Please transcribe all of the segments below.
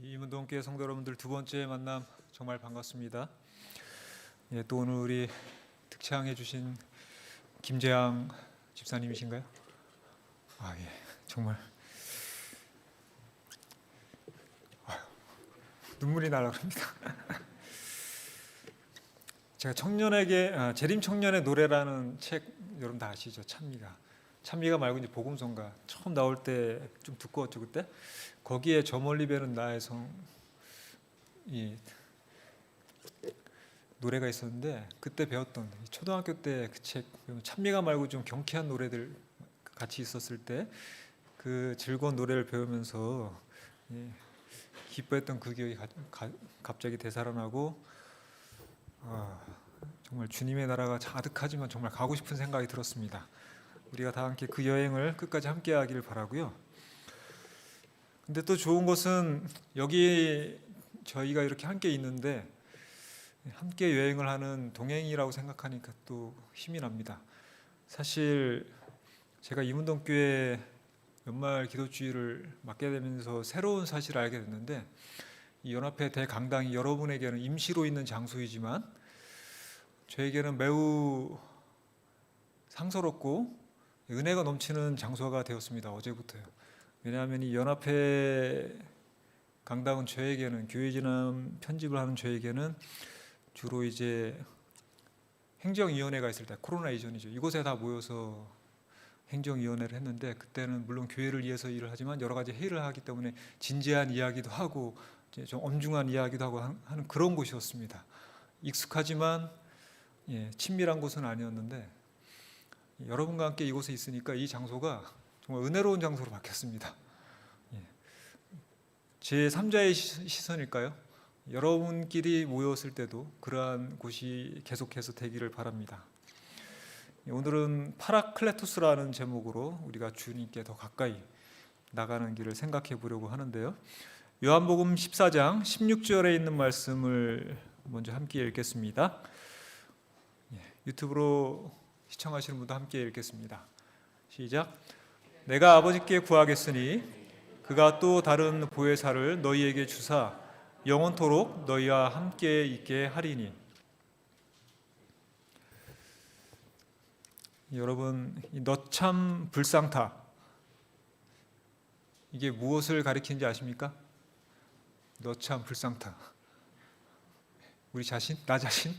이문동교회 성도 여러분들, 두 번째 만남 정말 반갑습니다. 또 오늘 우리 특창해 주신 김재양 집사님이신가요? 정말 눈물이 나려고 합니다. 제가 재림 청년의 노래라는 책 여러분 다 아시죠? 찬미가 말고 이제 복음성가 처음 나올 때 좀 두꺼웠죠 그때. 거기에 저 멀리 배는 나의 성 이 노래가 있었는데, 그때 배웠던 초등학교 때 그 책 찬미가 말고 좀 경쾌한 노래들 같이 있었을 때 그 즐거운 노래를 배우면서 기뻐했던 그 기억이 갑자기 되살아나고, 정말 주님의 나라가 아득하지만 정말 가고 싶은 생각이 들었습니다. 우리가 다 함께 그 여행을 끝까지 함께 하기를 바라고요. 근데 또 좋은 것은 여기 저희가 이렇게 함께 있는데 함께 여행을 하는 동행이라고 생각하니까 또 힘이 납니다. 사실 제가 이문동교회 연말 기도주일을 맡게 되면서 새로운 사실을 알게 됐는데, 이 연합회 대강당이 여러분에게는 임시로 있는 장소이지만 저에게는 매우 상서롭고 은혜가 넘치는 장소가 되었습니다. 어제부터요. 왜냐하면 이 연합회 강당은 저에게는, 교회 진학 편집을 하는 저에게는 주로 이제 행정위원회가 있을 때, 코로나 이전이죠. 이곳에 다 모여서 행정위원회를 했는데, 그때는 물론 교회를 위해서 일을 하지만 여러 가지 회의를 하기 때문에 진지한 이야기도 하고 좀 엄중한 이야기도 하고 하는 그런 곳이었습니다. 익숙하지만 친밀한 곳은 아니었는데, 여러분과 함께 이곳에 있으니까 이 장소가 정말 은혜로운 장소로 바뀌었습니다. 제 3자의 시선일까요? 여러분끼리 모였을 때도 그러한 곳이 계속해서 되기를 바랍니다. 오늘은 파라클레토스라는 제목으로 우리가 주님께 더 가까이 나가는 길을 생각해 보려고 하는데요. 요한복음 14장 16절에 있는 말씀을 먼저 함께 읽겠습니다. 유튜브로 시청하시는 분도 함께 읽겠습니다. 시작. 내가 아버지께 구하겠으니 그가 또 다른 보혜사를 너희에게 주사 영원토록 너희와 함께 있게 하리니. 여러분, 너 참 불쌍타, 이게 무엇을 가리키는지 아십니까? 너 참 불쌍타. 우리 자신? 나 자신?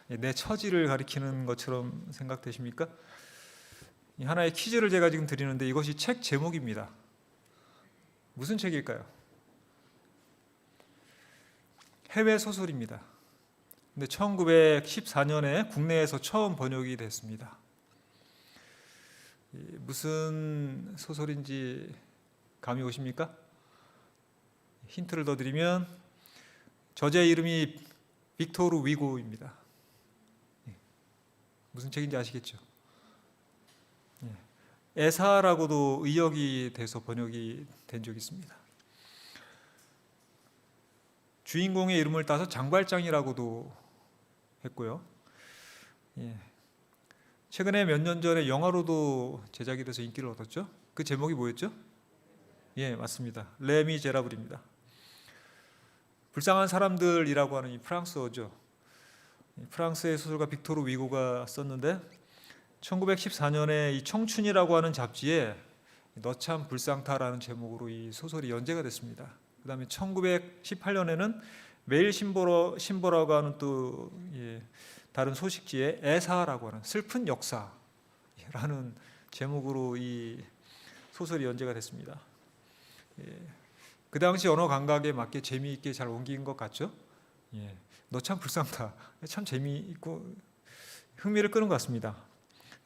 내 처지를 가리키는 것처럼 생각되십니까? 하나의 퀴즈를 제가 지금 드리는데, 이것이 책 제목입니다. 무슨 책일까요? 해외 소설입니다. 근데 1914년에 국내에서 처음 번역이 됐습니다. 무슨 소설인지 감이 오십니까? 힌트를 더 드리면 저자의 이름이 빅토르 위고입니다. 무슨 책인지 아시겠죠? 에사라고도 의역이 돼서 번역이 된 적이 있습니다. 주인공의 이름을 따서 장발장이라고도 했고요. 최근에 몇 년 전에 영화로도 제작이 돼서 인기를 얻었죠. 그 제목이 뭐였죠? 맞습니다. 레미제라블입니다. 불쌍한 사람들이라고 하는 이 프랑스어죠. 프랑스의 소설가 빅토르 위고가 썼는데, 1914년에 이 청춘이라고 하는 잡지에 너 참 불쌍타라는 제목으로 이 소설이 연재가 됐습니다. 그 다음에 1918년에는 매일 신보라고 하는 또 다른 소식지에 에사라고 하는 슬픈 역사라는 제목으로 이 소설이 연재가 됐습니다. 그 당시 언어 감각에 맞게 재미있게 잘 옮긴 것 같죠? 너 참 불쌍타, 참 재미있고 흥미를 끄는 것 같습니다.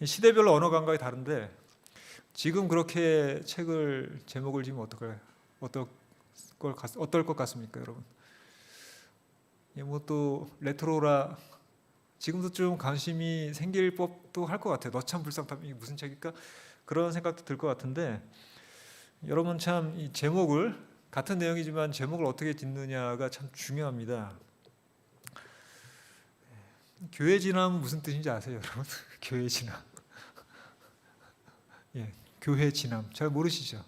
시대별로 언어 감각이 다른데, 지금 그렇게 책을 제목을 지으면 어떨 것 같습니까, 여러분? 뭐 또 레트로라 지금도 좀 관심이 생길 법도 할 것 같아요. 너 참 불쌍타, 이게 무슨 책일까? 그런 생각도 들 것 같은데, 여러분 참 이 제목을, 같은 내용이지만 제목을 어떻게 짓느냐가 참 중요합니다. 교회 진함은 무슨 뜻인지 아세요, 여러분? 교회 진함. 교회 진함 잘 모르시죠?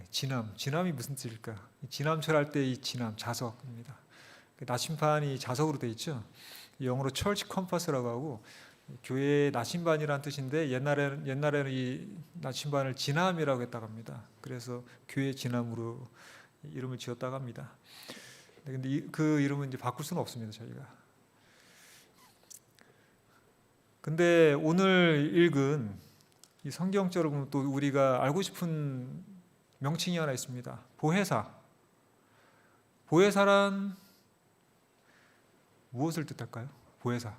진함이 무슨 뜻일까? 진함철할 때 이 진함, 자석입니다. 나침반이 자석으로 되어 있죠. 영어로 church compass라고 하고 교회의 나침반이라는 뜻인데 옛날에는 이 나침반을 진함이라고 했다고 합니다. 그래서 교회 진함으로 이름을 지었다고 합니다. 근데 그 이름은 이제 바꿀 수는 없습니다, 저희가. 근데 오늘 읽은 이 성경적으로 보면 또 우리가 알고 싶은 명칭이 하나 있습니다. 보혜사. 보혜사란 무엇을 뜻할까요? 보혜사.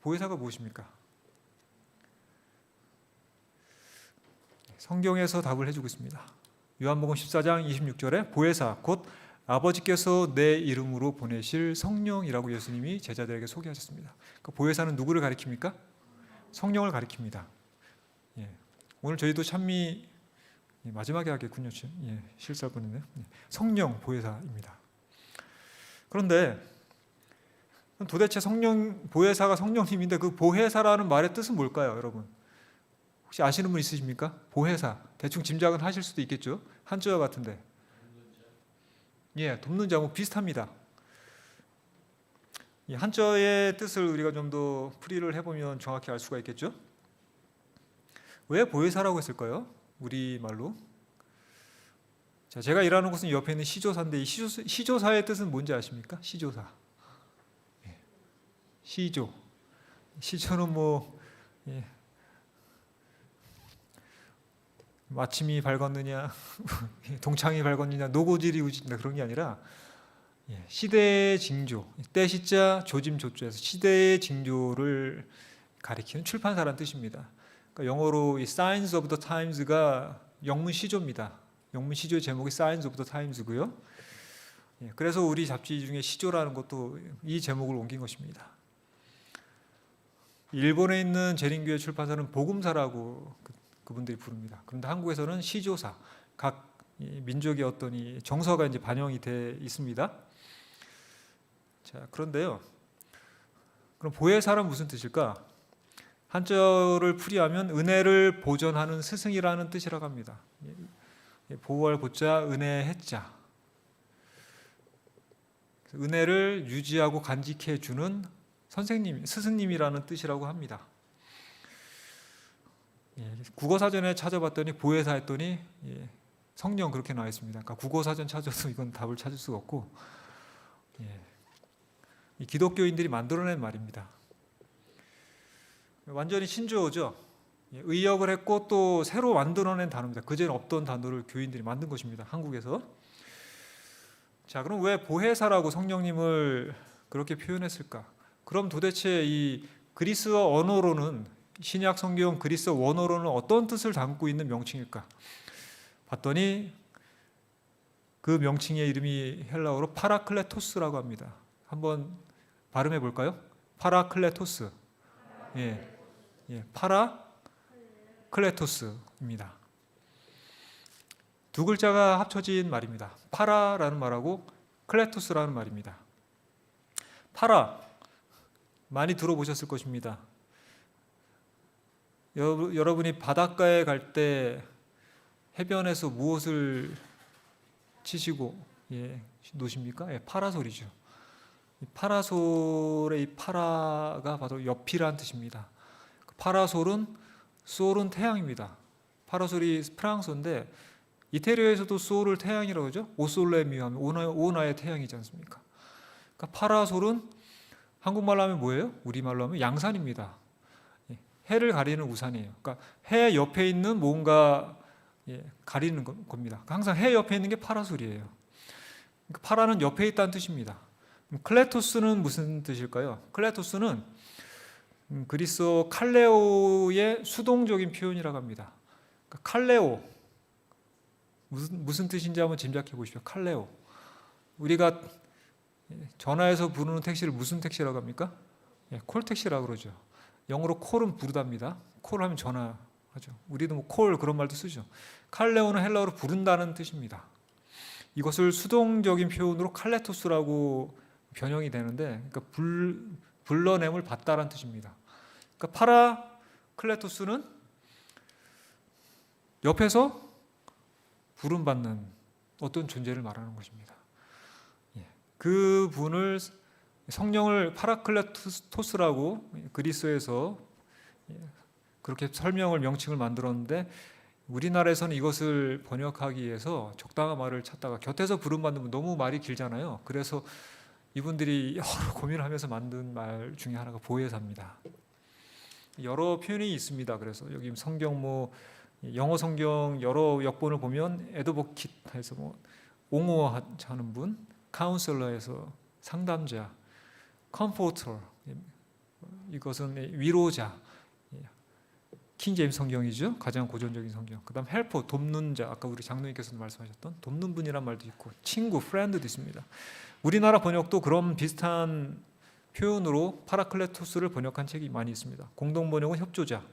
보혜사가 무엇입니까? 성경에서 답을 해주고 있습니다. 요한복음 14장 26절에 보혜사 곧 아버지께서 내 이름으로 보내실 성령이라고 예수님이 제자들에게 소개하셨습니다. 그러니까 보혜사는 누구를 가리킵니까? 성령을 가리킵니다. 오늘 저희도 찬미 마지막에 하겠군요. 실수할 뻔했네요. 성령 보혜사입니다. 그런데 도대체 보혜사가 성령님인데 그 보혜사라는 말의 뜻은 뭘까요, 여러분? 혹시 아시는 분 있으십니까? 보혜사. 대충 짐작은 하실 수도 있겠죠. 한자어 같은데. 돕는 자 뭐 비슷합니다. 이 한자어의 뜻을 우리가 좀 더 풀이를 해보면 정확히 알 수가 있겠죠. 왜 보혜사라고 했을까요? 우리말로. 자, 제가 일하는 곳은 옆에 있는 시조사인데 이 시조사의 뜻은 뭔지 아십니까? 시조사. 시조. 시조는 마침이 밝았느냐, 동창이 밝았느냐, 노고질이 우진다 그런 게 아니라 시대의 징조, 때 시자 조짐 조조에서 시대의 징조를 가리키는 출판사라는 뜻입니다. 그러니까 영어로 이 Signs of the Times가 영문 시조입니다. 영문 시조의 제목이 Signs of the Times고요. 그래서 우리 잡지 중에 시조라는 것도 이 제목을 옮긴 것입니다. 일본에 있는 재림교회 출판사는 복음사라고 그분들이 부릅니다. 그런데 한국에서는 시조사, 각 민족의 어떤 이 정서가 이제 반영이 돼 있습니다. 자, 그런데요. 그럼 보혜사란 무슨 뜻일까? 한자어를 풀이하면 은혜를 보존하는 스승이라는 뜻이라고 합니다. 보월 보자 은혜 해자. 은혜를 유지하고 간직해 주는 선생님, 스승님이라는 뜻이라고 합니다. 국어사전에 찾아봤더니 보혜사 했더니 성령 그렇게 나와 있습니다. 그러니까 국어사전 찾아도 이건 답을 찾을 수가 없고 이 기독교인들이 만들어낸 말입니다. 완전히 신조어죠. 의역을 했고 또 새로 만들어낸 단어입니다. 그전에 없던 단어를 교인들이 만든 것입니다. 한국에서. 자, 그럼 왜 보혜사라고 성령님을 그렇게 표현했을까? 그럼 도대체 이 그리스어 언어로는 신약 성경 그리스어 원어로는 어떤 뜻을 담고 있는 명칭일까? 봤더니 그 명칭의 이름이 헬라어로 파라클레토스라고 합니다. 한번 발음해 볼까요? 파라클레토스. 파라클레토스입니다. 두 글자가 합쳐진 말입니다. 파라라는 말하고 클레토스라는 말입니다. 파라 많이 들어보셨을 것입니다. 여러분이 바닷가에 갈 때 해변에서 무엇을 치시고 노십니까? 파라솔이죠. 파라솔의 이 파라가 바로 옆이라는 뜻입니다. 솔은 태양입니다. 파라솔이 프랑스어인데 이태리에서도 솔을 태양이라고 하죠. 오솔레미오 하면 오나의 태양이지 않습니까? 그러니까 파라솔은 한국말로 하면 뭐예요? 우리말로 하면 양산입니다. 해를 가리는 우산이에요. 그러니까 해 옆에 있는 뭔가 가리는 겁니다. 항상 해 옆에 있는 게 파라솔이에요. 그러니까 파라는 옆에 있다는 뜻입니다. 클레토스는 무슨 뜻일까요? 클레토스는 그리스어 칼레오의 수동적인 표현이라고 합니다. 그러니까 칼레오 무슨 뜻인지 한번 짐작해 보십시오. 칼레오. 우리가 전화해서 부르는 택시를 무슨 택시라고 합니까? 콜택시라고 그러죠. 영어로 콜은 부르답니다. 콜 하면 전화하죠. 우리도 뭐 콜 그런 말도 쓰죠. 칼레오는 헬라어로 부른다는 뜻입니다. 이것을 수동적인 표현으로 칼레토스라고 변형이 되는데, 그러니까 불러냄을 받다라는 뜻입니다. 그러니까 파라클레토스는 옆에서 부름받는 어떤 존재를 말하는 것입니다. 그 분을 성령을 파라클레토스라고 그리스에서 그렇게 설명을 명칭을 만들었는데 우리나라에서는 이것을 번역하기 위해서 적당한 말을 찾다가 곁에서 부름받는 분 너무 말이 길잖아요. 그래서 이분들이 여러 고민을 하면서 만든 말 중에 하나가 보혜사입니다. 여러 표현이 있습니다. 그래서 여기 성경 영어 성경 여러 역본을 보면 에드보킷해서 옹호하는 분, 카운슬러에서 상담자, 컴포터 이것은 위로자, 킹 제임스 성경이죠. 가장 고전적인 성경. 그다음 헬퍼, 돕는 자, 아까 우리 장로님께서도 말씀하셨던 돕는 분이란 말도 있고 친구, 프렌드도 있습니다. 우리나라 번역도 그런 비슷한 표현으로 파라클레토스를 번역한 책이 많이 있습니다. 공동 번역은 협조자,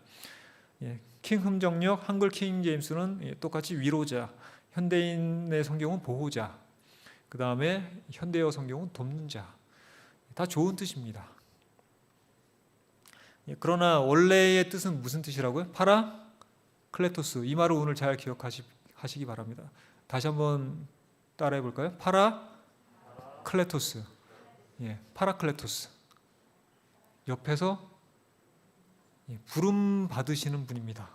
킹 흠정역, 한글 킹 제임스는 똑같이 위로자, 현대인의 성경은 보호자, 그 다음에 현대어 성경은 돕는 자, 다 좋은 뜻입니다. 그러나 원래의 뜻은 무슨 뜻이라고요? 파라클레토스. 이 말을 오늘 잘 기억하시기 바랍니다. 다시 한번 따라해 볼까요? 파라클레토스. 파라클레토스. 옆에서 부름 받으시는 분입니다.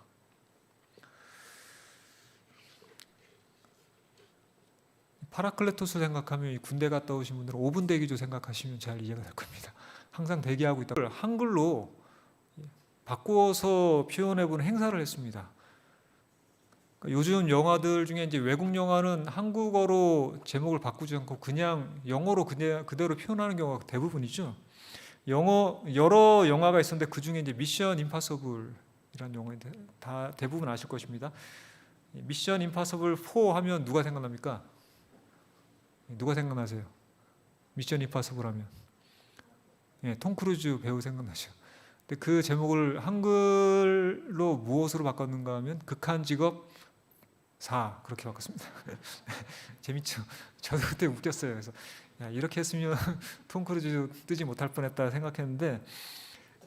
파라클레토스 생각하면 군대 갔다 오신 분들은 5분 대기조 생각하시면 잘 이해가 될 겁니다. 항상 대기하고 있다. 한글로 바꾸어서 표현해보는 행사를 했습니다. 요즘 영화들 중에 이제 외국 영화는 한국어로 제목을 바꾸지 않고 그냥 영어로 그대로 표현하는 경우가 대부분이죠. 여러 영화가 있었는데 그 중에 이제 미션 임파서블이라는 영화인데 다 대부분 아실 것입니다. 미션 임파서블 4 하면 누가 생각납니까? 누가 생각나세요? 미션 임파서블 하면 톰 크루즈 배우 생각나죠. 근데 그 제목을 한글로 무엇으로 바꿨는가 하면 극한 직업 4 그렇게 바꿨습니다. 재밌죠? 저도 그때 웃겼어요. 그래서 이렇게 했으면 톰 크루즈 뜨지 못할 뻔했다 생각했는데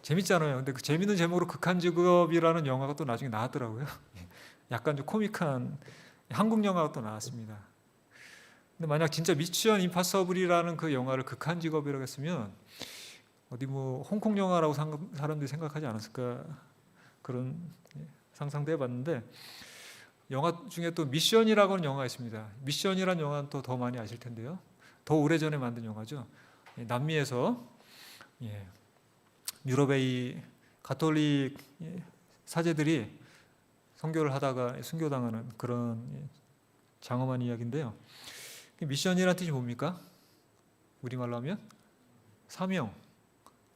재밌잖아요. 근데 그 재밌는 제목으로 극한 직업이라는 영화가 또 나중에 나왔더라고요. 약간 좀 코믹한 한국 영화가 또 나왔습니다. 근데 만약 진짜 미션 임파서블이라는 그 영화를 극한 직업이라고 했으면 어디 홍콩 영화라고 사람들이 생각하지 않았을까 그런 상상도 해봤는데 영화 중에 또 미션이라고 하는 영화가 있습니다. 미션이라는 영화는 또 더 많이 아실 텐데요. 더 오래전에 만든 영화죠. 남미에서 유럽의 가톨릭 사제들이 선교를 하다가 순교당하는 그런 장엄한 이야기인데요. 미션이라는 뜻이 뭡니까? 우리말로 하면 사명,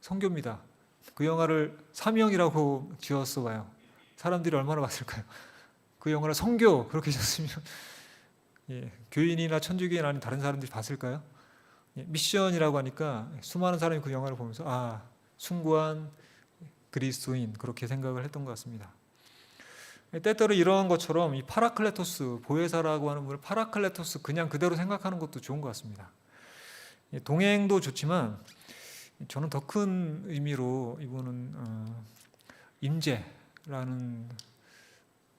선교입니다. 그 영화를 사명이라고 지었어 봐요. 사람들이 얼마나 봤을까요? 그 영화를 선교 그렇게 지었으면 교인이나 천주교인 아닌 다른 사람들이 봤을까요? 미션이라고 하니까 수많은 사람이 그 영화를 보면서 숭고한 그리스도인 그렇게 생각을 했던 것 같습니다. 때때로 이러한 것처럼 이 파라클레토스 보혜사라고 하는 분을 파라클레토스 그냥 그대로 생각하는 것도 좋은 것 같습니다. 동행도 좋지만 저는 더 큰 의미로 이분은 임재라는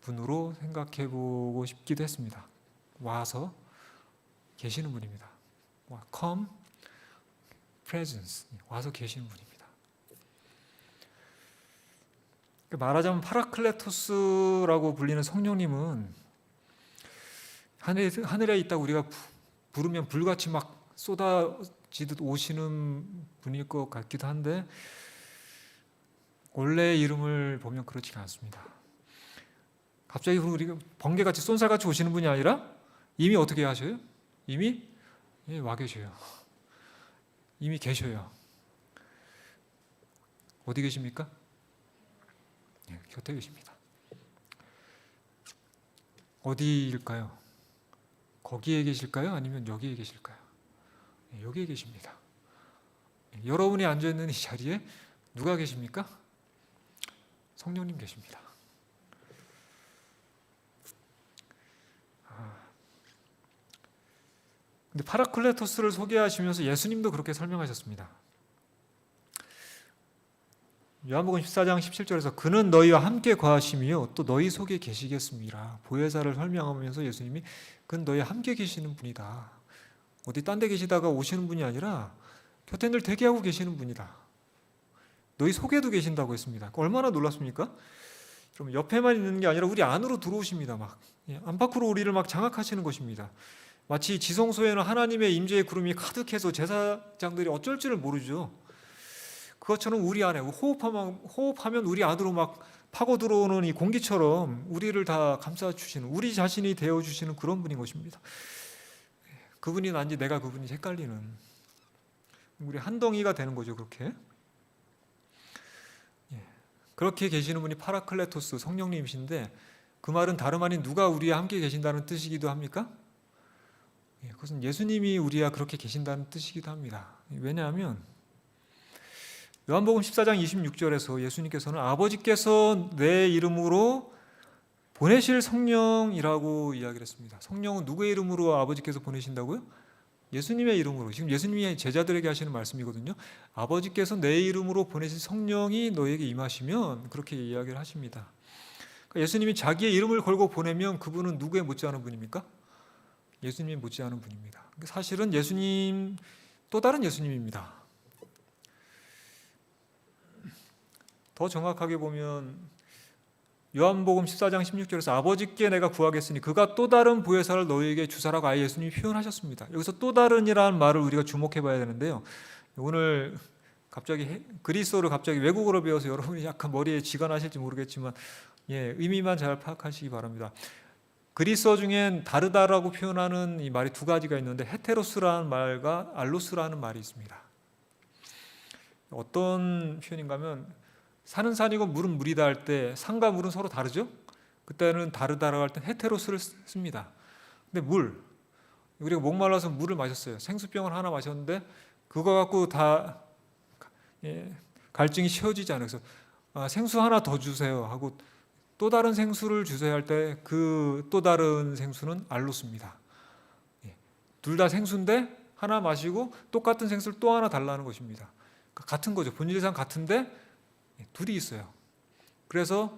분으로 생각해 보고 싶기도 했습니다. 와서 계시는 분입니다. Come, presence. 와서 계시는 분입니다. 말하자면 파라클레토스라고 불리는 성령님은 하늘에 있다고 우리가 부르면 불같이 막 쏟아지듯 오시는 분일 것 같기도 한데 원래 이름을 보면 그렇지가 않습니다. 갑자기 우리가 번개같이 쏜살같이 오시는 분이 아니라 이미 어떻게 하셔요? 이미 와 계셔요. 이미 계셔요. 어디 계십니까? 곁에 계십니다. 어디일까요? 거기에 계실까요? 아니면 여기에 계실까요? 여기에 계십니다. 여러분이 앉아있는 이 자리에 누가 계십니까? 성령님 계십니다. 근데 파라클레토스를 소개하시면서 예수님도 그렇게 설명하셨습니다. 요한복음 14장 17절에서 그는 너희와 함께 거하시며 또 너희 속에 계시겠습니다. 보혜사를 설명하면서 예수님이 그는 너희와 함께 계시는 분이다. 어디 딴 데 계시다가 오시는 분이 아니라 곁에 늘 대기하고 계시는 분이다. 너희 속에도 계신다고 했습니다. 얼마나 놀랍습니까? 그럼 옆에만 있는 게 아니라 우리 안으로 들어오십니다. 막 안팎으로 우리를 막 장악하시는 것입니다. 마치 지성소에는 하나님의 임재의 구름이 가득해서 제사장들이 어쩔 줄을 모르죠. 그것처럼 우리 안에 호흡하면 우리 안으로 막 파고 들어오는 이 공기처럼 우리를 다 감싸주시는, 우리 자신이 되어주시는 그런 분인 것입니다. 그분이 난지 내가 그분이 헷갈리는, 우리 한 덩이가 되는 거죠. 그렇게 계시는 분이 파라클레토스 성령님이신데, 그 말은 다름 아닌 누가 우리와 함께 계신다는 뜻이기도 합니까? 그것은 예수님이 우리와 그렇게 계신다는 뜻이기도 합니다. 왜냐하면 요한복음 14장 26절에서 예수님께서는 아버지께서 내 이름으로 보내실 성령이라고 이야기를 했습니다. 성령은 누구의 이름으로 아버지께서 보내신다고요? 예수님의 이름으로. 지금 예수님이 제자들에게 하시는 말씀이거든요. 아버지께서 내 이름으로 보내신 성령이 너에게 임하시면, 그렇게 이야기를 하십니다. 그러니까 예수님이 자기의 이름을 걸고 보내면 그분은 누구에 못지않은 분입니까? 예수님이 못지않은 분입니다. 사실은 예수님, 또 다른 예수님입니다. 더 정확하게 보면 요한복음 14장 16절에서 아버지께 내가 구하겠으니 그가 또 다른 보혜사를 너희에게 주사라고 아예 예수님이 표현하셨습니다. 여기서 또 다른이라는 말을 우리가 주목해 봐야 되는데요. 오늘 갑자기 그리스어를 갑자기 외국어로 배워서 여러분이 약간 머리에 쥐가 나실지 모르겠지만 의미만 잘 파악하시기 바랍니다. 그리스어 중엔 다르다라고 표현하는 이 말이 두 가지가 있는데 헤테로스라는 말과 알로스라는 말이 있습니다. 어떤 표현인가 하면 산은 산이고 물은 물이다 할 때 산과 물은 서로 다르죠? 그때는 다르다라고 할 때 헤테로스를 씁니다. 근데 우리가 목말라서 물을 마셨어요. 생수병을 하나 마셨는데 그거 갖고 다 갈증이 쉬어지지 않아요. 그래서 생수 하나 더 주세요 하고 또 다른 생수를 주세요 할 때 그 또 다른 생수는 알로스입니다. 둘 다 생수인데 하나 마시고 똑같은 생수를 또 하나 달라는 것입니다. 같은 거죠. 본질상 같은데 둘이 있어요. 그래서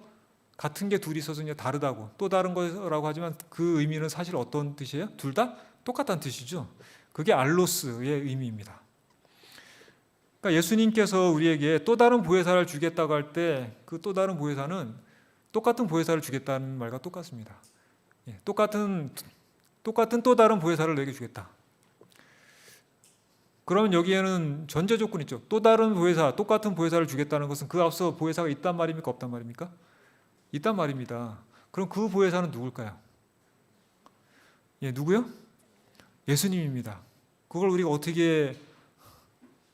같은 게 둘이 있어서 이제 다르다고, 또 다른 거라고 하지만 그 의미는 사실 어떤 뜻이에요? 둘 다 똑같다는 뜻이죠. 그게 알로스의 의미입니다. 그러니까 예수님께서 우리에게 또 다른 보혜사를 주겠다고 할 때 그 또 다른 보혜사는 똑같은 보혜사를 주겠다는 말과 똑같습니다. 똑같은 또 다른 보혜사를 너에게 주겠다. 그러면 여기에는 전제 조건이 있죠. 또 다른 보혜사, 똑같은 보혜사를 주겠다는 것은 그 앞서 보혜사가 있단 말입니까? 없단 말입니까? 있단 말입니다. 그럼 그 보혜사는 누굴까요? 누구요? 예수님입니다. 그걸 우리가 어떻게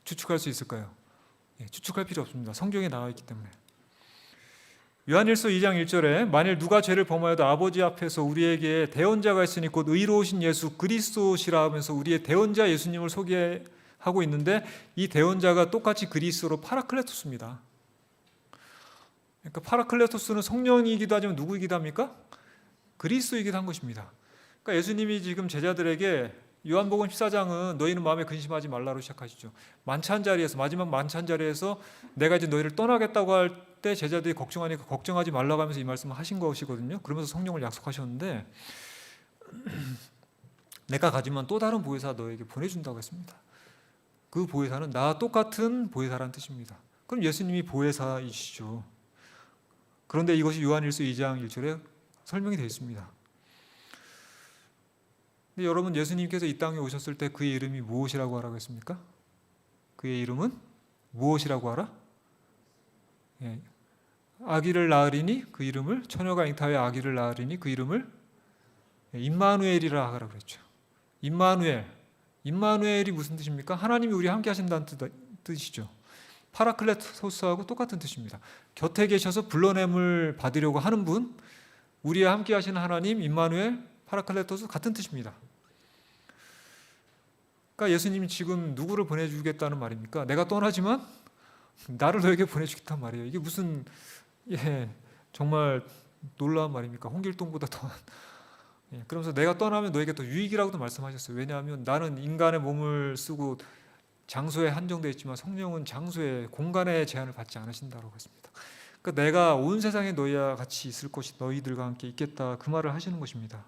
추측할 수 있을까요? 추측할 필요 없습니다. 성경에 나와 있기 때문에. 요한일서 2장 1절에 만일 누가 죄를 범하여도 아버지 앞에서 우리에게 대언자가 있으니 곧 의로우신 예수 그리스도시라 하면서 우리의 대언자 예수님을 소개하고 있는데, 이 대언자가 똑같이 그리스어로 파라클레토스입니다. 그러니까 파라클레토스는 성령이기도 하지만 누구이기도 합니까? 그리스도이기도 한 것입니다. 그러니까 예수님이 지금 제자들에게 요한복음 14장은 너희는 마음에 근심하지 말라로 시작하시죠. 마지막 만찬 자리에서 내가 이제 너희를 떠나겠다고 할 때 제자들이 걱정하니까 걱정하지 말라고 하면서 이 말씀을 하신 것이거든요. 그러면서 성령을 약속하셨는데 내가 가지만 또 다른 보혜사 너에게 보내준다고 했습니다. 그 보혜사는 나와 똑같은 보혜사라는 뜻입니다. 그럼 예수님이 보혜사이시죠. 그런데 이것이 요한일서 2장 1절에 설명이 되어 있습니다. 근데 여러분, 예수님께서 이 땅에 오셨을 때 그의 이름이 무엇이라고 하라고 했습니까? 그의 이름은 무엇이라고 하라? 아기를 낳으리니 그 이름을, 처녀가 잉타하여 아기를 낳으리니 그 이름을 임마누엘이라 하라 그랬죠. 임마누엘이 무슨 뜻입니까? 하나님이 우리와 함께 하신다는 뜻이죠. 파라클레토스하고 똑같은 뜻입니다. 곁에 계셔서 불러냄을 받으려고 하는 분, 우리와 함께 하시는 하나님, 임마누엘, 파라클레토스 같은 뜻입니다. 그러니까 예수님이 지금 누구를 보내주겠다는 말입니까? 내가 떠나지만 나를 너에게 보내주겠단 말이에요. 이게 무슨 정말 놀라운 말입니까? 홍길동보다 더한. 그러면서 내가 떠나면 너에게 더 유익이라고도 말씀하셨어요. 왜냐하면 나는 인간의 몸을 쓰고 장소에 한정되어 있지만 성령은 장소에 공간에 제한을 받지 않으신다고 했습니다. 그러니까 내가 온 세상에 너희와 같이 있을 것이 너희들과 함께 있겠다 그 말을 하시는 것입니다.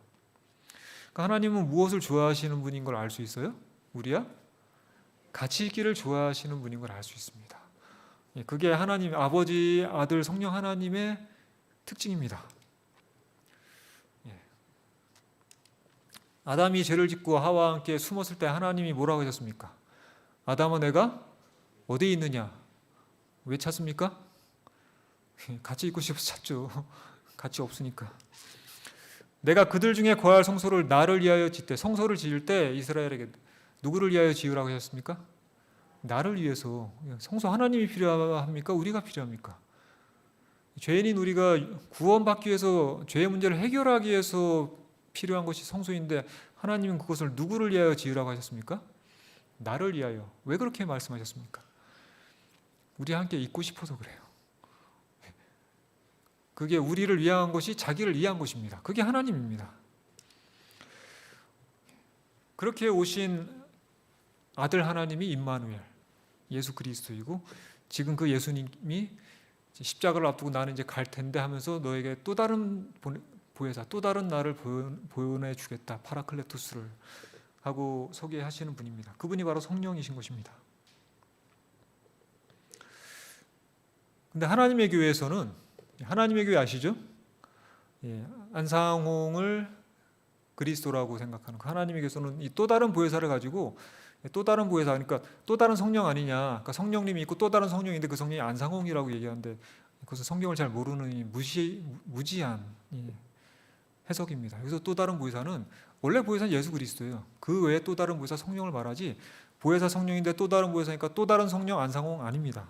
그러니까 하나님은 무엇을 좋아하시는 분인 걸 알 수 있어요? 우리야 같이 있기를 좋아하시는 분인 걸 알 수 있습니다. 그게 하나님 아버지 아들 성령 하나님의 특징입니다. 아담이 죄를 짓고 하와와 함께 숨었을 때 하나님이 뭐라고 하셨습니까? 아담아 내가 어디에 있느냐? 왜 찾습니까? 같이 있고 싶어서 찾죠. 같이 없으니까. 내가 그들 중에 거할 성소를 나를 위하여 짓되, 성소를 지을 때 이스라엘에게 누구를 위하여 지으라고 하셨습니까? 나를 위해서. 성소 하나님이 필요합니까? 우리가 필요합니까? 죄인인 우리가 구원받기 위해서 죄의 문제를 해결하기 위해서 필요한 것이 성소인데 하나님은 그것을 누구를 위하여 지으라고 하셨습니까? 나를 위하여. 왜 그렇게 말씀하셨습니까? 우리 함께 있고 싶어서 그래요. 그게 우리를 위한 것이 자기를 위한 것입니다. 그게 하나님입니다. 그렇게 오신 아들 하나님이 임마누엘, 예수 그리스도이고 지금 그 예수님이 십자가를 앞두고 나는 이제 갈 텐데 하면서 너에게 또 다른 보혜사, 또 다른 나를 보내주겠다. 파라클레토스를 하고 소개하시는 분입니다. 그분이 바로 성령이신 것입니다. 근데 하나님의 교회에서는, 하나님의 교회 아시죠? 안상홍을 그리스도라고 생각하는 하나님의 교회에서는 이 또 다른 보혜사를 가지고 또 다른 보혜사, 그러니까 또 다른 성령 아니냐, 그러니까 성령님이 있고 또 다른 성령인데 그 성령이 안상홍이라고 얘기하는데 그것은 성경을 잘 모르는 무지한 해석입니다. 그래서 또 다른 보혜사는 원래 보혜사는 예수 그리스도예요. 그 외에 또 다른 보혜사 성령을 말하지 보혜사 성령인데 또 다른 보혜사니까 또 다른 성령 안상홍 아닙니다.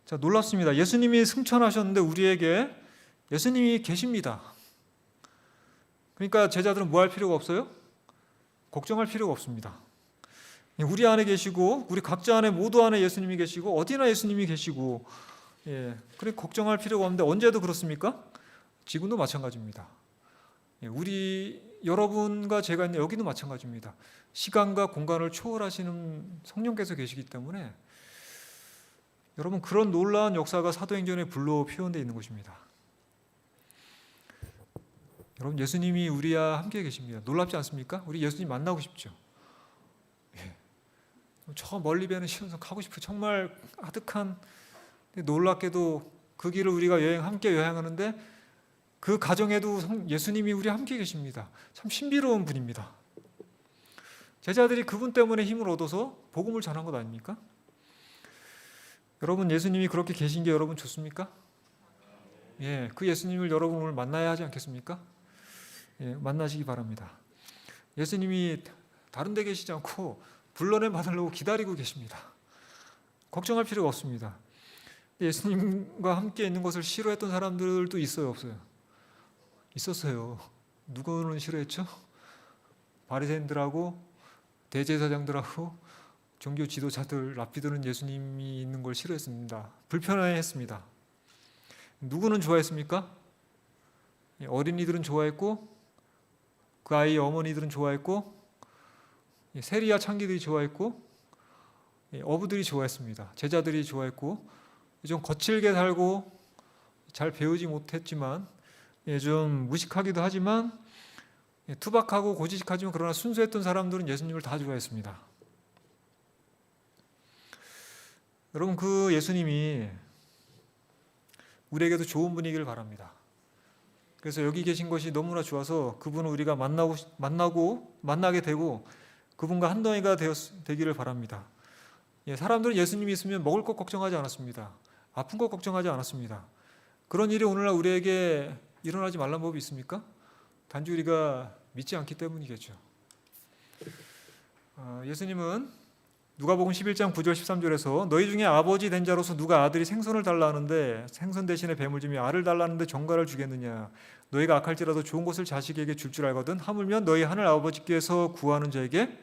자, 놀랍습니다. 예수님이 승천하셨는데 우리에게 예수님이 계십니다. 그러니까 제자들은 뭐 할 필요가 없어요? 걱정할 필요가 없습니다. 우리 안에 계시고 우리 각자 안에 모두 안에 예수님이 계시고 어디나 예수님이 계시고 그래 걱정할 필요가 없는데 언제도 그렇습니까? 지금도 마찬가지입니다. 우리 여러분과 제가 있는 여기도 마찬가지입니다. 시간과 공간을 초월하시는 성령께서 계시기 때문에 여러분 그런 놀라운 역사가 사도행전의 불로 표현되어 있는 것입니다. 여러분 예수님이 우리와 함께 계십니다. 놀랍지 않습니까? 우리 예수님 만나고 싶죠. 저 멀리 배는 시원서 가고 싶어요. 정말 아득한, 놀랍게도 그 길을 우리가 함께 여행하는데 그 가정에도 예수님이 우리와 함께 계십니다. 참 신비로운 분입니다. 제자들이 그분 때문에 힘을 얻어서 복음을 전한 것 아닙니까? 여러분 예수님이 그렇게 계신 게 여러분 좋습니까? 그 예수님을 여러분 오늘 만나야 하지 않겠습니까? 만나시기 바랍니다. 예수님이 다른 데 계시지 않고 불러내 받으려고 기다리고 계십니다. 걱정할 필요가 없습니다. 예수님과 함께 있는 것을 싫어했던 사람들도 있어요, 없어요? 있었어요. 누구는 싫어했죠? 바리새인들하고 대제사장들하고 종교 지도자들, 랍비들은 예수님이 있는 걸 싫어했습니다. 불편해했습니다. 누구는 좋아했습니까? 어린이들은 좋아했고 그 아이의 어머니들은 좋아했고 세리와 창기들이 좋아했고 어부들이 좋아했습니다. 제자들이 좋아했고 좀 거칠게 살고 잘 배우지 못했지만 좀 무식하기도 하지만 투박하고 고지식하지만 그러나 순수했던 사람들은 예수님을 다 좋아했습니다. 여러분 그 예수님이 우리에게도 좋은 분이기를 바랍니다. 그래서 여기 계신 것이 너무나 좋아서 그분을 우리가 만나게 되고 그분과 한 덩이가 되기를 바랍니다. 사람들은 예수님이 있으면 먹을 것 걱정하지 않았습니다. 아픈 것 걱정하지 않았습니다. 그런 일이 오늘날 우리에게 일어나지 말란 법이 있습니까? 단지 우리가 믿지 않기 때문이겠죠. 예수님은 누가복음 11장 9절 13절에서 너희 중에 아버지 된 자로서 누가 아들이 생선을 달라 하는데 생선 대신에 뱀을 주며 알을 달라 하는데 정갈을 주겠느냐. 너희가 악할지라도 좋은 것을 자식에게 줄 줄 알거든 하물며 너희 하늘 아버지께서 구하는 자에게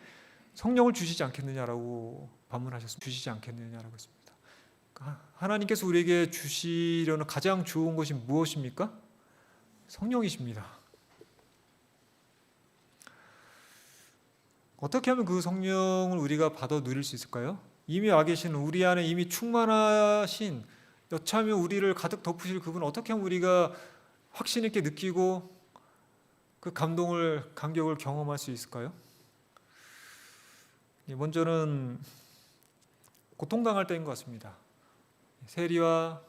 성령을 주시지 않겠느냐라고 반문하셨습니다. 주시지 않겠느냐라고 했습니다. 하나님께서 우리에게 주시려는 가장 좋은 것이 무엇입니까? 성령이십니다. 어떻게 하면 그 성령을 우리가 받아 누릴 수 있을까요? 이미 와 계신 우리 안에 이미 충만하신 여차하면 우리를 가득 덮으실 그분 어떻게 하면 우리가 확신 있게 느끼고 그 감동을 감격을 경험할 수 있을까요? 먼저는 고통당할 때인 것 같습니다. 세리와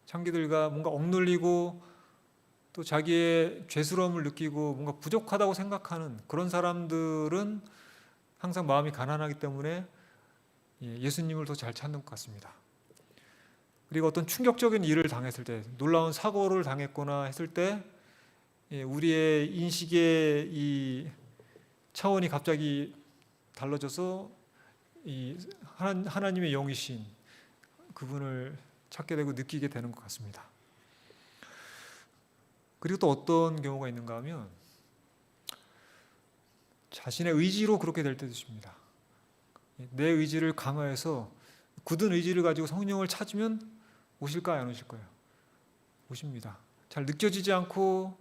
창기들과 뭔가 억눌리고 또 자기의 죄스러움을 느끼고 뭔가 부족하다고 생각하는 그런 사람들은 항상 마음이 가난하기 때문에 예수님을 더 잘 찾는 것 같습니다. 그리고 어떤 충격적인 일을 당했을 때, 놀라운 사고를 당했거나 했을 때 우리의 인식의 이 차원이 갑자기 달라져서 이 하나님의 영이신 그분을 찾게 되고 느끼게 되는 것 같습니다. 그리고 또 어떤 경우가 있는가 하면 자신의 의지로 그렇게 될 때도 있습니다. 내 의지를 강화해서 굳은 의지를 가지고 성령을 찾으면 오실까요? 안 오실까요? 오십니다. 잘 느껴지지 않고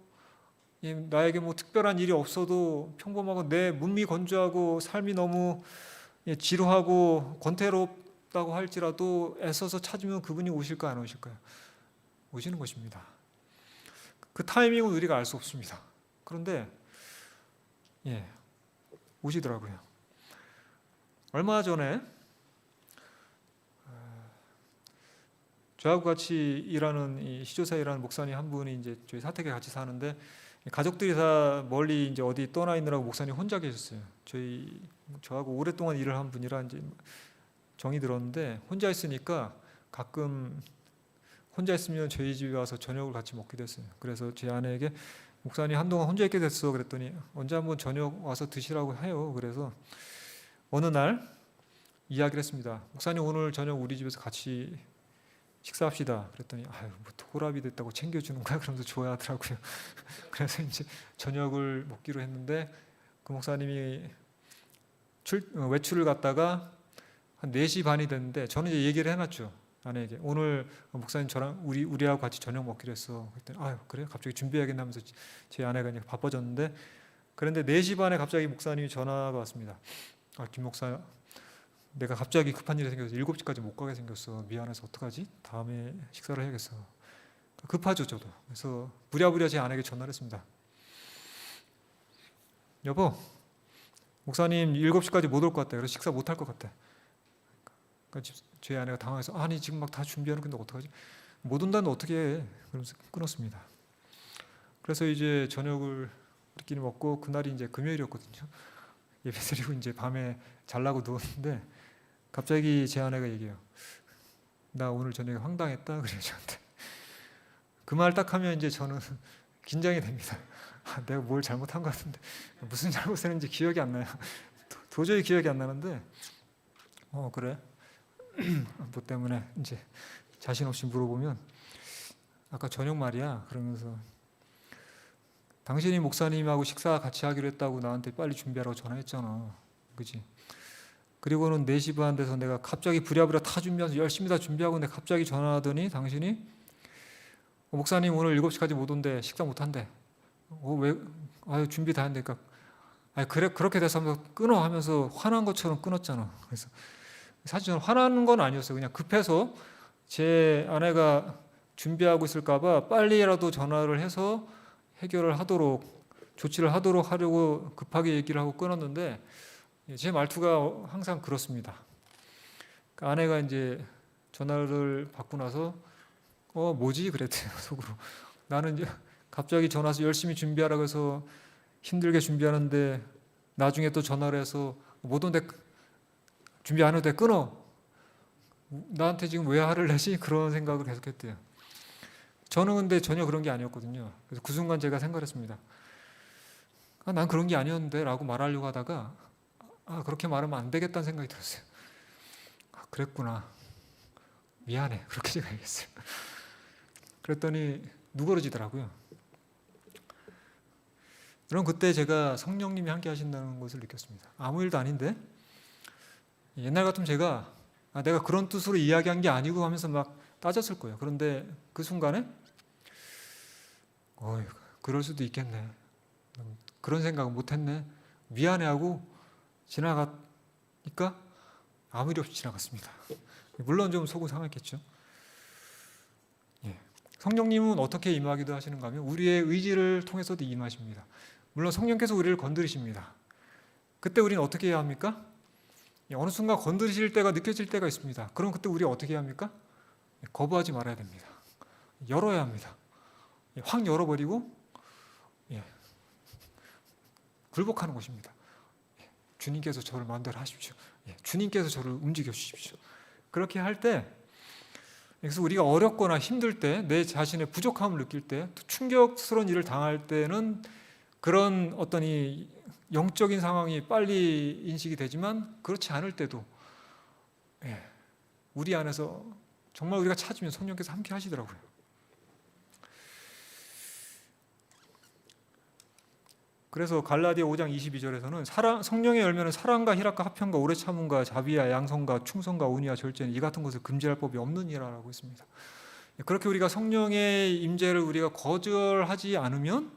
나에게 뭐 특별한 일이 없어도 평범하고 내 몸이 건조하고 삶이 너무 지루하고 권태롭다고 할지라도 애써서 찾으면 그분이 오실까요? 안 오실까요? 오시는 것입니다. 그 타이밍은 우리가 알 수 없습니다. 그런데 오시더라고요. 얼마 전에 저하고 같이 일하는 이 시조사에 일하는 목사님 한 분이 이제 저희 사택에 같이 사는데 가족들이 다 멀리 이제 어디 떠나 있느라고 목사님 혼자 계셨어요. 저하고 오랫동안 일을 한 분이라 이제 정이 들었는데 혼자 있으니까 가끔 혼자 있으면 저희 집에 와서 저녁을 같이 먹기도 했어요. 그래서 제 아내에게 목사님 한동안 혼자 있게 됐어 그랬더니 언제 한번 저녁 와서 드시라고 해요. 그래서 어느 날 이야기를 했습니다. 목사님 오늘 저녁 우리 집에서 같이 식사합시다. 그랬더니 아유 뭐 호랍이 됐다고 챙겨주는 거야? 그러면서 좋아하더라고요. 그래서 이제 저녁을 먹기로 했는데 그 목사님이 외출을 갔다가 한 4시 반이 됐는데 저는 이제 얘기를 해놨죠. 아내에게 오늘 목사님 저랑 우리하고 같이 저녁 먹기로 했어. 그랬더니 아유 그래? 갑자기 준비해야겠나 하면서 제 아내가 이제 바빠졌는데 그런데 4시 반에 갑자기 목사님이 전화가 왔습니다. 김 목사 내가 갑자기 급한 일이 생겨서 7시까지 못 가게 생겼어. 미안해서 어떡하지? 다음에 식사를 해야겠어. 급하죠 저도. 그래서 부랴부랴 제 아내에게 전화를 했습니다. 여보 목사님 7시까지 못 올 것 같아. 그래서 식사 못 할 것 같아. 그러니까 제 아내가 당황해서 아니 지금 막 다 준비하는 건데 어떡하지? 못 온다는데 어떻게 해? 그러면서 끊었습니다. 그래서 이제 저녁을 우리끼리 먹고 그날이 이제 금요일이었거든요. 예배 드리고 이제 밤에 자려고 누웠는데 갑자기 제 아내가 얘기해요. 나 오늘 저녁에 황당했다 그래요 저한테. 그 말 딱 하면 이제 저는 긴장이 됩니다. 내가 뭘 잘못한 것 같은데 무슨 잘못을 했는지 기억이 안 나요. 도저히 기억이 안 나는데 그래? 뭐 때문에 이제 자신 없이 물어보면 아까 저녁 말이야 그러면서 당신이 목사님하고 식사 같이 하기로 했다고 나한테 빨리 준비하라고 전화했잖아. 그지? 그리고는 4시 반 돼서 내가 갑자기 부랴부랴 다 준비하면서 열심히 다 준비하고 내가 갑자기 전화하더니 당신이 목사님 오늘 7시까지 못 온대. 식사 못 한대. 왜? 아유 준비 다 했는데 그래 그렇게 돼서 하면서 끊어 하면서 화난 것처럼 끊었잖아. 그래서 사실 저는 화나는 건 아니었어요. 그냥 급해서 제 아내가 준비하고 있을까봐 빨리라도 전화를 해서 해결을 하도록 조치를 하도록 하려고 급하게 얘기를 하고 끊었는데 제 말투가 항상 그렇습니다. 아내가 이제 전화를 받고 나서 뭐지 그랬대요 속으로. 나는 이제 갑자기 전화 와서 열심히 준비하라고 해서 힘들게 준비하는데 나중에 또 전화를 해서 못 온대 준비 안 해도 돼 끊어. 나한테 지금 왜 화를 내지? 그런 생각을 계속했대요. 저는 근데 전혀 그런 게 아니었거든요. 그래서 그 순간 제가 생각했습니다. 난 그런 게 아니었는데 라고 말하려고 하다가 그렇게 말하면 안 되겠다는 생각이 들었어요. 그랬구나. 미안해. 그렇게 생각했어요. 그랬더니 누그러지더라고요. 그럼 그때 제가 성령님이 함께 하신다는 것을 느꼈습니다. 아무 일도 아닌데 옛날 같으면 제가 내가 그런 뜻으로 이야기한 게 아니고 하면서 막 따졌을 거예요. 그런데 그 순간에 그럴 수도 있겠네. 그런 생각은 못했네. 미안해하고 지나가니까 아무 일 없이 지나갔습니다. 물론 좀 속은 상했겠죠. 성령님은 어떻게 임하기도 하시는가 하면 우리의 의지를 통해서도 임하십니다. 물론 성령께서 우리를 건드리십니다. 그때 우리는 어떻게 해야 합니까? 어느 순간 건드리실 때가 느껴질 때가 있습니다. 그럼 그때 우리가 어떻게 해야 합니까? 거부하지 말아야 됩니다. 열어야 합니다. 확 열어버리고 굴복하는 것입니다. 주님께서 저를 마음대로 하십시오. 주님께서 저를 움직여 주십시오. 그렇게 할 때, 그래서 우리가 어렵거나 힘들 때, 내 자신의 부족함을 느낄 때, 충격스러운 일을 당할 때는 그런 어떤 이 영적인 상황이 빨리 인식이 되지만 그렇지 않을 때도 우리 안에서 정말 우리가 찾으면 성령께서 함께 하시더라고요. 그래서 갈라디아 5장 22절에서는 성령의 열매는 사랑과 희락과 화평과 오래 참음과 자비와 양성과 충성과 온유와 절제는 이 같은 것을 금지할 법이 없느니라라고 했습니다. 그렇게 우리가 성령의 임재를 우리가 거절하지 않으면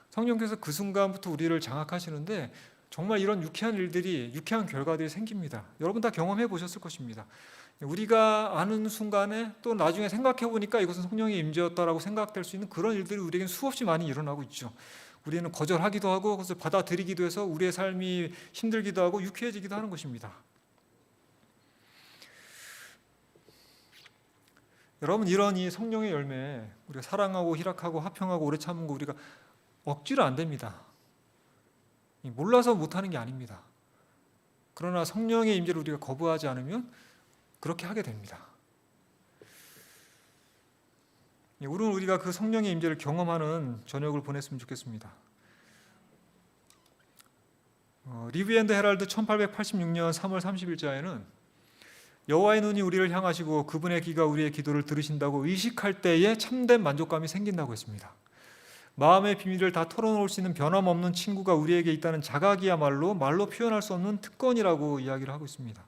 성령께서 그 순간부터 우리를 장악하시는데 정말 이런 유쾌한 결과들이 생깁니다. 여러분 다 경험해 보셨을 것입니다. 우리가 아는 순간에 또 나중에 생각해 보니까 이것은 성령의 임재였다라고 생각될 수 있는 그런 일들이 우리에겐 수없이 많이 일어나고 있죠. 우리는 거절하기도 하고 그것을 받아들이기도 해서 우리의 삶이 힘들기도 하고 유쾌해지기도 하는 것입니다. 여러분 이런 이 성령의 열매, 우리가 사랑하고 희락하고 화평하고 오래 참은 거 우리가 억지로 안 됩니다. 몰라서 못하는 게 아닙니다. 그러나 성령의 임재를 우리가 거부하지 않으면 그렇게 하게 됩니다. 오늘 우리가 그 성령의 임재를 경험하는 저녁을 보냈으면 좋겠습니다. 리뷰 앤드 헤럴드 1886년 3월 30일자에는 여호와의 눈이 우리를 향하시고 그분의 귀가 우리의 기도를 들으신다고 의식할 때에 참된 만족감이 생긴다고 했습니다. 마음의 비밀을 다 털어놓을 수 있는 변함없는 친구가 우리에게 있다는 자각이야말로 말로 표현할 수 없는 특권이라고 이야기를 하고 있습니다.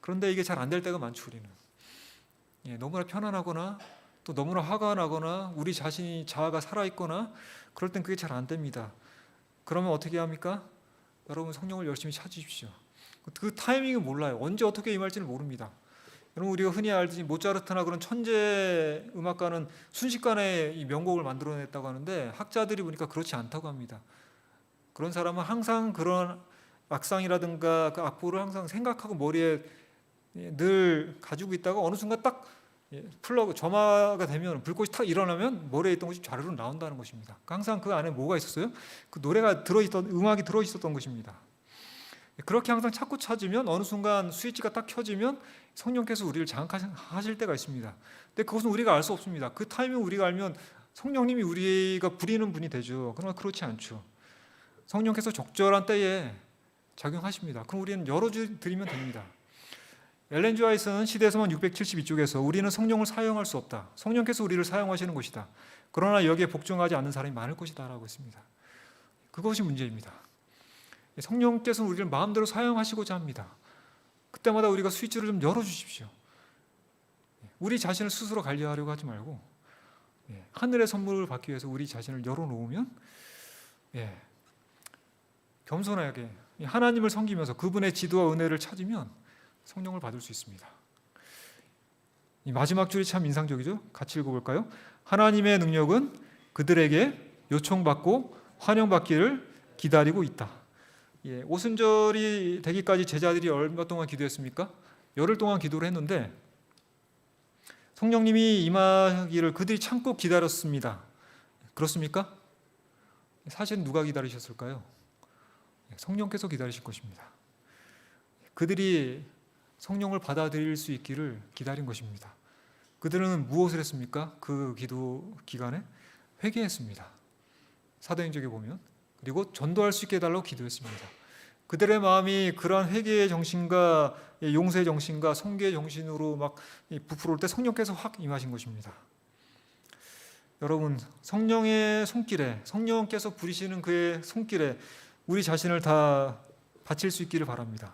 그런데 이게 잘 안 될 때가 많죠. 우리는 너무나 편안하거나 또 너무나 화가 나거나 우리 자신이 자아가 살아있거나 그럴 땐 그게 잘 안 됩니다. 그러면 어떻게 합니까? 여러분 성령을 열심히 찾으십시오. 그 타이밍은 몰라요. 언제 어떻게 임할지는 모릅니다. 여러분 우리가 흔히 알듯이 모차르트나 그런 천재 음악가는 순식간에 이 명곡을 만들어냈다고 하는데 학자들이 보니까 그렇지 않다고 합니다. 그런 사람은 항상 그런 악상이라든가 그 악보를 항상 생각하고 머리에 늘 가지고 있다가 어느 순간 딱 플러그 점화가 되면 불꽃이 탁 일어나면 머리에 있던 것이 좌르르 나온다는 것입니다. 항상 그 안에 뭐가 있었어요? 그 노래가 들어있던 음악이 들어있었던 것입니다. 그렇게 항상 찾으면 어느 순간 스위치가 딱 켜지면 성령께서 우리를 장악하실 때가 있습니다. 근데 그것은 우리가 알 수 없습니다. 그 타이밍 우리가 알면 성령님이 우리가 부리는 분이 되죠. 그러나 그렇지 않죠. 성령께서 적절한 때에 작용하십니다. 그럼 우리는 열어드리면 됩니다. 엘렌 G. 화이트는 시대서만 672쪽에서 우리는 성령을 사용할 수 없다. 성령께서 우리를 사용하시는 것이다. 그러나 여기에 복종하지 않는 사람이 많을 것이다 라고 했습니다. 그것이 문제입니다. 성령께서는 우리를 마음대로 사용하시고자 합니다. 그때마다 우리가 스위치를 좀 열어주십시오. 우리 자신을 스스로 관리하려고 하지 말고 하늘의 선물을 받기 위해서 우리 자신을 열어놓으면 겸손하게 하나님을 섬기면서 그분의 지도와 은혜를 찾으면 성령을 받을 수 있습니다. 이 마지막 줄이 참 인상적이죠? 같이 읽어볼까요? 하나님의 능력은 그들에게 요청받고 환영받기를 기다리고 있다. 오순절이 되기까지 제자들이 얼마 동안 기도했습니까? 열흘 동안 기도를 했는데 성령님이 임하기를 그들이 참고 기다렸습니다. 그렇습니까? 사실 누가 기다리셨을까요? 성령께서 기다리실 것입니다. 그들이 성령을 받아들일 수 있기를 기다린 것입니다. 그들은 무엇을 했습니까? 그 기도 기간에 회개했습니다. 사도행전에 보면. 그리고 전도할 수 있게 해달라고 기도했습니다. 그들의 마음이 그러한 회개의 정신과 용서의 정신과 성계의 정신으로 막 부풀어올 때 성령께서 확 임하신 것입니다. 여러분 성령의 손길에 성령께서 부리시는 그의 손길에 우리 자신을 다 바칠 수 있기를 바랍니다.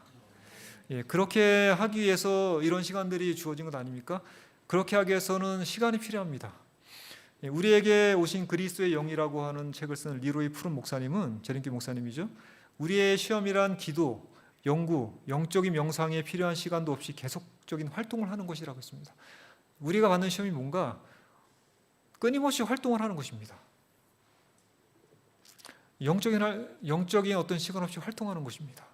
그렇게 하기 위해서 이런 시간들이 주어진 것 아닙니까? 그렇게 하기 위해서는 시간이 필요합니다. 우리에게 오신 그리스도의 영이라고 하는 책을 쓰는 리로이 푸른 목사님은 재림교 목사님이죠. 우리의 시험이란 기도, 연구, 영적인 명상에 필요한 시간도 없이 계속적인 활동을 하는 것이라고 했습니다. 우리가 받는 시험이 뭔가 끊임없이 활동을 하는 것입니다. 영적인 어떤 시간 없이 활동하는 것입니다.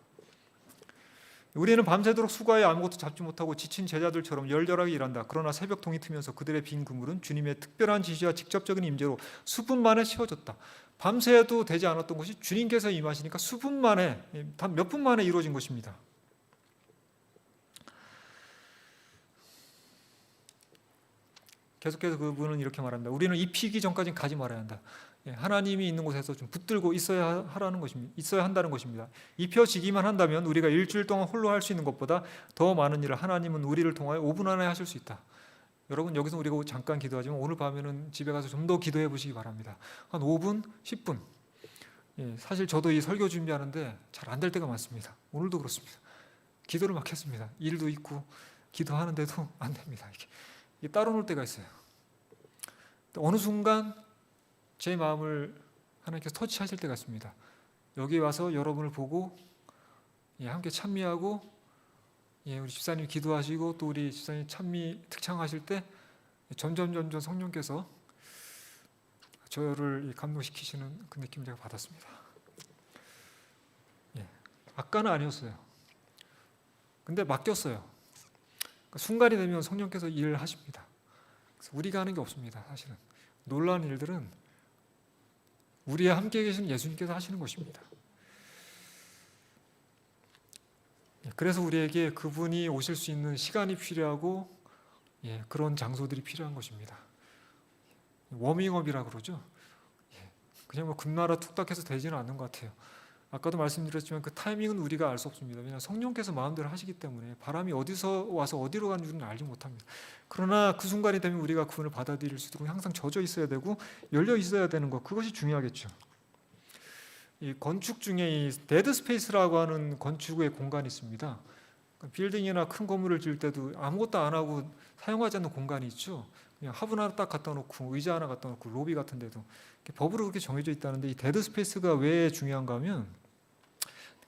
우리는 밤새도록 수고하여 아무것도 잡지 못하고 지친 제자들처럼 열렬하게 일한다. 그러나 새벽 동이 트면서 그들의 빈 그물은 주님의 특별한 지시와 직접적인 임재로 수분 만에 채워졌다. 밤새도 되지 않았던 것이 주님께서 임하시니까 수분 만에, 단 몇 분 만에 이루어진 것입니다. 계속해서 그분은 이렇게 말합니다. 우리는 입히기 전까지는 가지 말아야 한다. 하나님이 있는 곳에서 좀 붙들고 있어야 한다는 것입니다. 입혀지기만 한다면 우리가 일주일 동안 홀로 할 수 있는 것보다 더 많은 일을 하나님은 우리를 통하여 5분 안에 하실 수 있다. 여러분, 여기서 우리가 잠깐 기도하지만 오늘 밤에는 집에 가서 좀 더 기도해 보시기 바랍니다. 한 5분, 10분. 사실 저도 이 설교 준비하는데 잘 안 될 때가 많습니다. 오늘도 그렇습니다. 기도를 막 했습니다. 일도 있고 기도하는데도 안 됩니다. 이게 따로 놀 때가 있어요. 어느 순간 제 마음을 하나님께서 터치하실 때가 있습니다. 여기 와서 여러분을 보고 함께 찬미하고 우리 집사님 기도하시고 또 우리 집사님 찬미 특창하실 때 점점 성령께서 저를 감동시키시는 그 느낌을 제가 받았습니다. 아까는 아니었어요. 근데 맡겼어요. 그러니까 순간이 되면 성령께서 일을 하십니다. 그래서 우리가 하는 게 없습니다. 사실은 놀라운 일들은 우리와 함께 계신 예수님께서 하시는 것입니다. 그래서 우리에게 그분이 오실 수 있는 시간이 필요하고 그런 장소들이 필요한 것입니다. 워밍업이라고 그러죠. 그냥 뭐 금나라 툭탁해서 되지는 않는 것 같아요. 아까도 말씀드렸지만 그 타이밍은 우리가 알 수 없습니다. 왜냐하면 성령께서 마음대로 하시기 때문에 바람이 어디서 와서 어디로 가는 줄은 알지 못합니다. 그러나 그 순간이 되면 우리가 그분을 받아들일 수 있도록 항상 젖어 있어야 되고 열려 있어야 되는 것, 그것이 중요하겠죠. 이 건축 중에 이 데드 스페이스라고 하는 건축의 공간이 있습니다. 빌딩이나 큰 건물을 지을 때도 아무것도 안 하고 사용하지 않는 공간이 있죠. 그냥 화분 하나 딱 갖다 놓고 의자 하나 갖다 놓고 로비 같은 데도 법으로 그렇게 정해져 있다는데, 이 데드 스페이스가 왜 중요한가 하면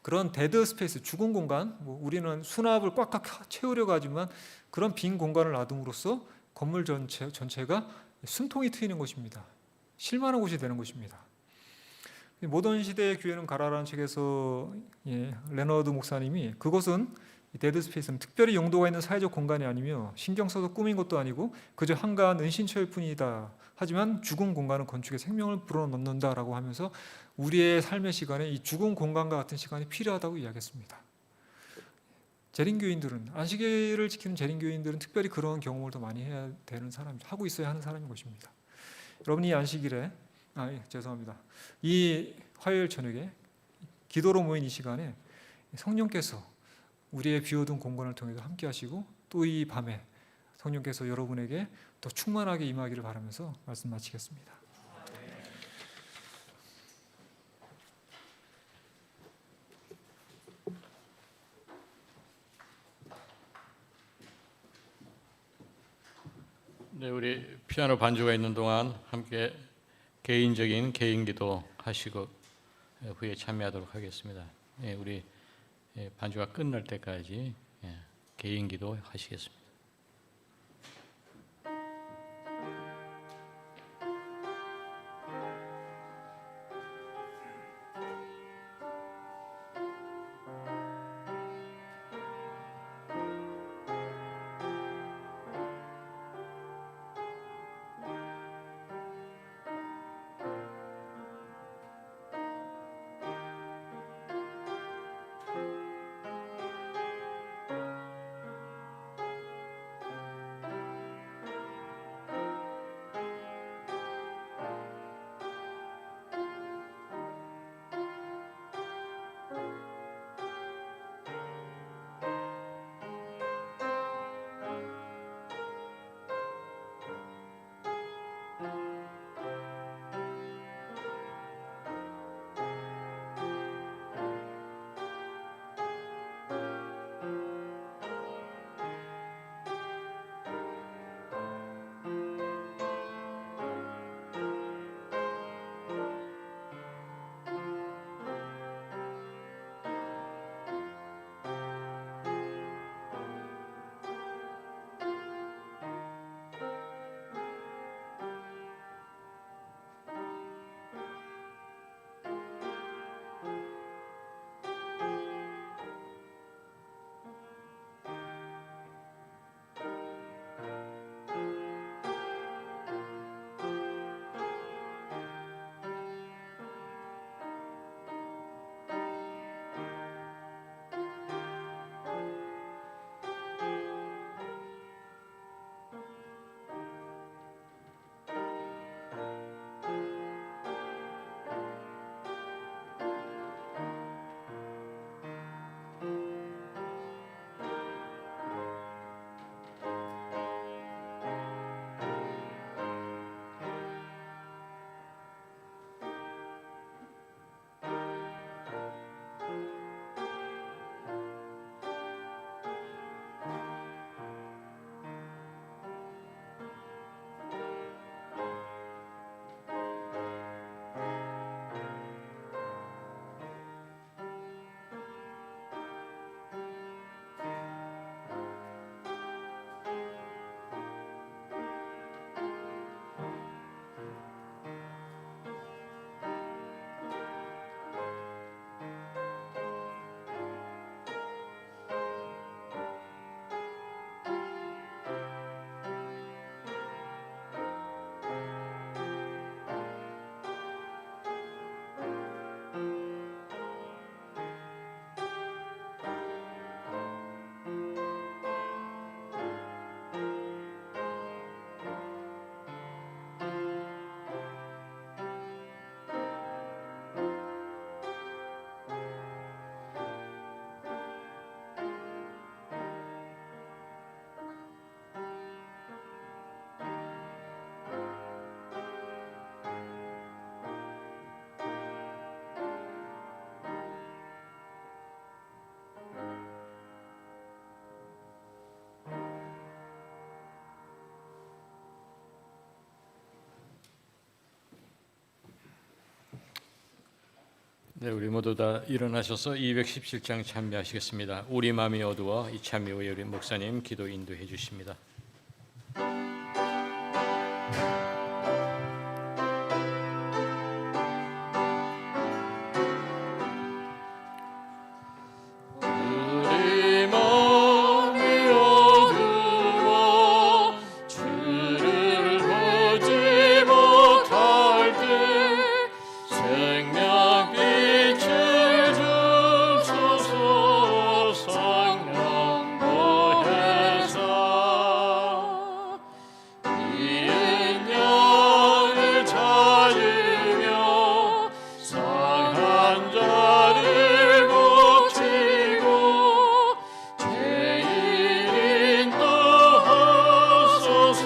그런 데드 스페이스, 죽은 공간, 우리는 수납을 꽉꽉 채우려고 하지만 그런 빈 공간을 놔둠으로써 건물 전체가 숨통이 트이는 것입니다. 실만한 곳이 되는 것입니다. 모던 시대의 교회는 가라라는 책에서 레너드 목사님이 그것은, 이 데드 스페이스는 특별히 용도가 있는 사회적 공간이 아니며 신경 써서 꾸민 것도 아니고 그저 한가한 은신처일 뿐이다. 하지만 죽은 공간은 건축에 생명을 불어넣는다라고 하면서 우리의 삶의 시간에 이 죽은 공간과 같은 시간이 필요하다고 이야기했습니다. 재림교인들은, 안식일을 지키는 재림교인들은 특별히 그런 경험을 더 많이 해야 되는 사람, 하고 있어야 하는 사람인 것입니다. 여러분이 안식일에, 죄송합니다. 이 화요일 저녁에 기도로 모인 이 시간에 성령께서 우리의 비워둔 공간을 통해서 함께 하시고 또 이 밤에 성령께서 여러분에게 더 충만하게 임하기를 바라면서 말씀 마치겠습니다. 네, 우리 피아노 반주가 있는 동안 함께 개인적인 개인기도 하시고 후에 참여하도록 하겠습니다. 우리 반주가 끝날 때까지 개인기도 하시겠습니다. 네, 우리 모두 다 일어나셔서 217장 찬미하시겠습니다. 우리 마음이 어두워 이 찬미 후에 우리 목사님 기도 인도해 주십니다. 우리 마음이 어두워 주를 보지 못할 때 생명빛을 주소서. 성령 보혜사 이은 영을 찾으며 상한 자를 고치고 죄인 인도하소서.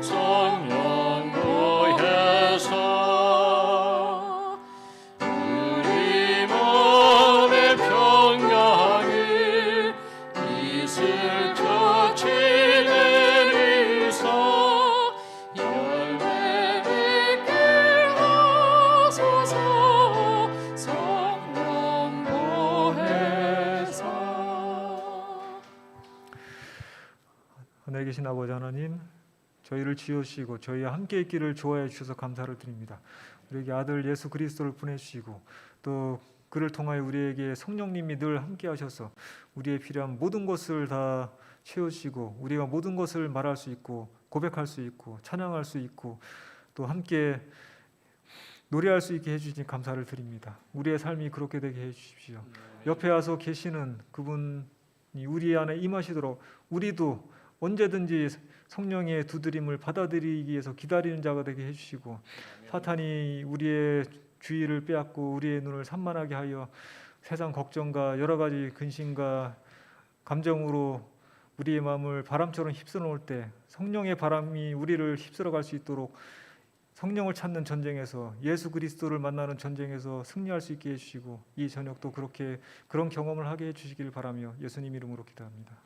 성령 보혜사 우리 마음의 평강을 이슬같이 내리사 열매 맺게 하소서. 성령 보혜사. 하늘에 계신 아버지 하나님, 저희를 지으시고 저희와 함께 있기를 좋아해 주셔서 감사를 드립니다. 우리에게 아들 예수 그리스도를 보내주시고 또 그를 통하여 우리에게 성령님이 늘 함께 하셔서 우리의 필요한 모든 것을 다 채우시고 우리가 모든 것을 말할 수 있고 고백할 수 있고 찬양할 수 있고 또 함께 노래할 수 있게 해주시니 감사를 드립니다. 우리의 삶이 그렇게 되게 해주십시오. 옆에 와서 계시는 그분이 우리 안에 임하시도록 우리도 언제든지 성령의 두드림을 받아들이기 위해서 기다리는 자가 되게 해주시고 사탄이 우리의 주의를 빼앗고 우리의 눈을 산만하게 하여 세상 걱정과 여러 가지 근심과 감정으로 우리의 마음을 바람처럼 휩쓸어 놓을 때 성령의 바람이 우리를 휩쓸어 갈 수 있도록 성령을 찾는 전쟁에서 예수 그리스도를 만나는 전쟁에서 승리할 수 있게 해주시고 이 저녁도 그렇게 그런 경험을 하게 해주시길 바라며 예수님 이름으로 기도합니다.